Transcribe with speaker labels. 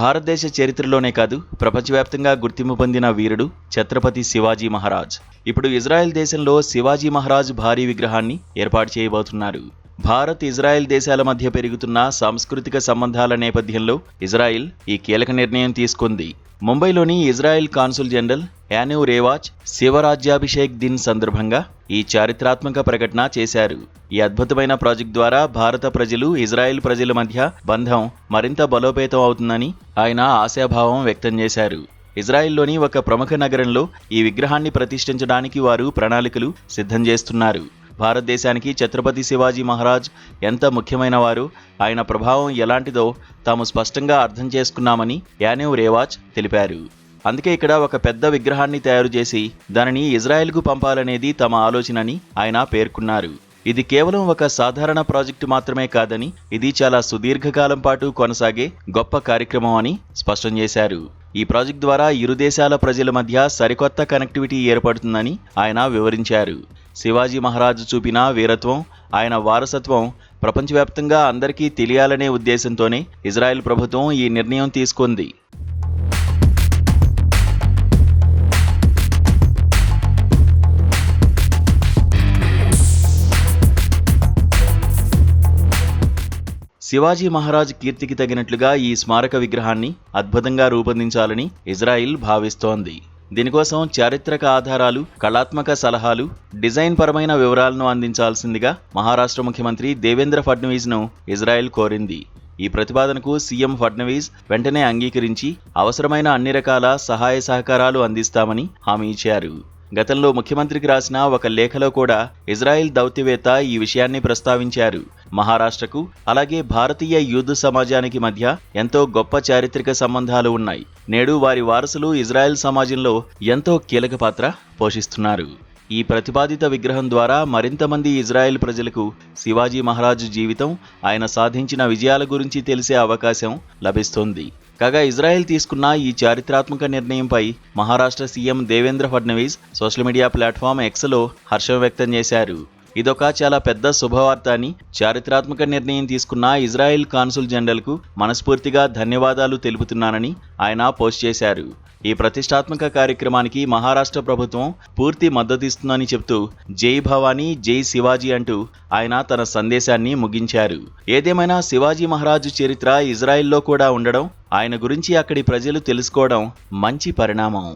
Speaker 1: భారతదేశ చరిత్రలోనే కాదు, ప్రపంచవ్యాప్తంగా గుర్తింపు పొందిన వీరుడు ఛత్రపతి శివాజీ మహారాజ్. ఇప్పుడు ఇజ్రాయెల్ దేశంలో శివాజీ మహారాజ్ భారీ విగ్రహాన్ని ఏర్పాటు చేయబోతున్నారు. భారత్, ఇజ్రాయెల్ దేశాల మధ్య పెరుగుతున్న సాంస్కృతిక సంబంధాల నేపథ్యంలో ఇజ్రాయెల్ ఈ కీలక నిర్ణయం తీసుకుంది. ముంబైలోని ఇజ్రాయెల్ కాన్సుల్ జనరల్ యానివ్ రేవాచ్ శివరాజ్యాభిషేక్ దిన్ సందర్భంగా ఈ చారిత్రాత్మక ప్రకటన చేశారు. ఈ అద్భుతమైన ప్రాజెక్ట్ ద్వారా భారత ప్రజలు, ఇజ్రాయెల్ ప్రజల మధ్య బంధం మరింత బలోపేతం అవుతుందని ఆయన ఆశాభావం వ్యక్తం చేశారు. ఇజ్రాయెల్లోని ఒక ప్రముఖ నగరంలో ఈ విగ్రహాన్ని ప్రతిష్ఠించడానికి వారు ప్రణాళికలు సిద్ధం చేస్తున్నారు. భారతదేశానికి ఛత్రపతి శివాజీ మహారాజ్ ఎంత ముఖ్యమైన వారు, ఆయన ప్రభావం ఎలాంటిదో తాము స్పష్టంగా అర్థం చేసుకున్నామని యానివ్ రేవాచ్ తెలిపారు. అందుకే ఇక్కడ ఒక పెద్ద విగ్రహాన్ని తయారు చేసి దానిని ఇజ్రాయెల్కు పంపాలనేది తమ ఆలోచనని ఆయన పేర్కొన్నారు. ఇది కేవలం ఒక సాధారణ ప్రాజెక్టు మాత్రమే కాదని, ఇది చాలా సుదీర్ఘకాలం పాటు కొనసాగే గొప్ప కార్యక్రమం అని స్పష్టం చేశారు. ఈ ప్రాజెక్ట్ ద్వారా ఇరు దేశాల ప్రజల మధ్య సరికొత్త కనెక్టివిటీ ఏర్పడుతుందని ఆయన వివరించారు. శివాజీ మహారాజు చూపిన వీరత్వం, ఆయన వారసత్వం ప్రపంచవ్యాప్తంగా అందరికీ తెలియాలనే ఉద్దేశంతోనే ఇజ్రాయెల్ ప్రభుత్వం ఈ నిర్ణయం తీసుకుంది. శివాజీ మహారాజ్ కీర్తికి తగినట్లుగా ఈ స్మారక విగ్రహాన్ని అద్భుతంగా రూపొందించాలని ఇజ్రాయిల్ భావిస్తోంది. దీనికోసం చారిత్రక ఆధారాలు, కళాత్మక సలహాలు, డిజైన్ పరమైన వివరాలను అందించాల్సిందిగా మహారాష్ట్ర ముఖ్యమంత్రి దేవేంద్ర ఫడ్నవీస్ను ఇజ్రాయెల్ కోరింది. ఈ ప్రతిపాదనకు సీఎం ఫడ్నవీస్ వెంటనే అంగీకరించి అవసరమైన అన్ని రకాల సహాయ సహకారాలు అందిస్తామని హామీ ఇచ్చారు. గతంలో ముఖ్యమంత్రికి రాసిన ఒక లేఖలో కూడా ఇజ్రాయెల్ దౌత్యవేత్త ఈ విషయాన్ని ప్రస్తావించారు. మహారాష్ట్రకు, అలాగే భారతీయ యూదు సమాజానికి మధ్య ఎంతో గొప్ప చారిత్రక సంబంధాలు ఉన్నాయి. నేడు వారి వారసులు ఇజ్రాయెల్ సమాజంలో ఎంతో కీలక పాత్ర పోషిస్తున్నారు. ఈ ప్రతిపాదిత విగ్రహం ద్వారా మరింత మంది ఇజ్రాయెల్ ప్రజలకు శివాజీ మహారాజు జీవితం, ఆయన సాధించిన విజయాల గురించి తెలిసే అవకాశం లభిస్తుంది. కాగా ఇజ్రాయెల్ తీసుకున్న ఈ చారిత్రాత్మక నిర్ణయంపై Maharashtra CM Devendra Fadnavis social media platform ఎక్స్లో హర్షం వ్యక్తం చేశారు. ఇదొక చాలా పెద్ద శుభవార్త అని, చారిత్రాత్మక నిర్ణయం తీసుకున్న ఇజ్రాయెల్ కాన్సుల్ జనరల్కు మనస్ఫూర్తిగా ధన్యవాదాలు తెలుపుతున్నానని ఆయన పోస్ట్ చేశారు. ఈ ప్రతిష్టాత్మక కార్యక్రమానికి మహారాష్ట్ర ప్రభుత్వం పూర్తి మద్దతిస్తుందని చెప్తూ జై భవానీ, జై శివాజీ అంటూ ఆయన తన సందేశాన్ని ముగించారు. ఏదేమైనా శివాజీ మహారాజు చరిత్ర ఇజ్రాయెల్లో కూడా ఉండడం, ఆయన గురించి అక్కడి ప్రజలు తెలుసుకోవడం మంచి పరిణామం.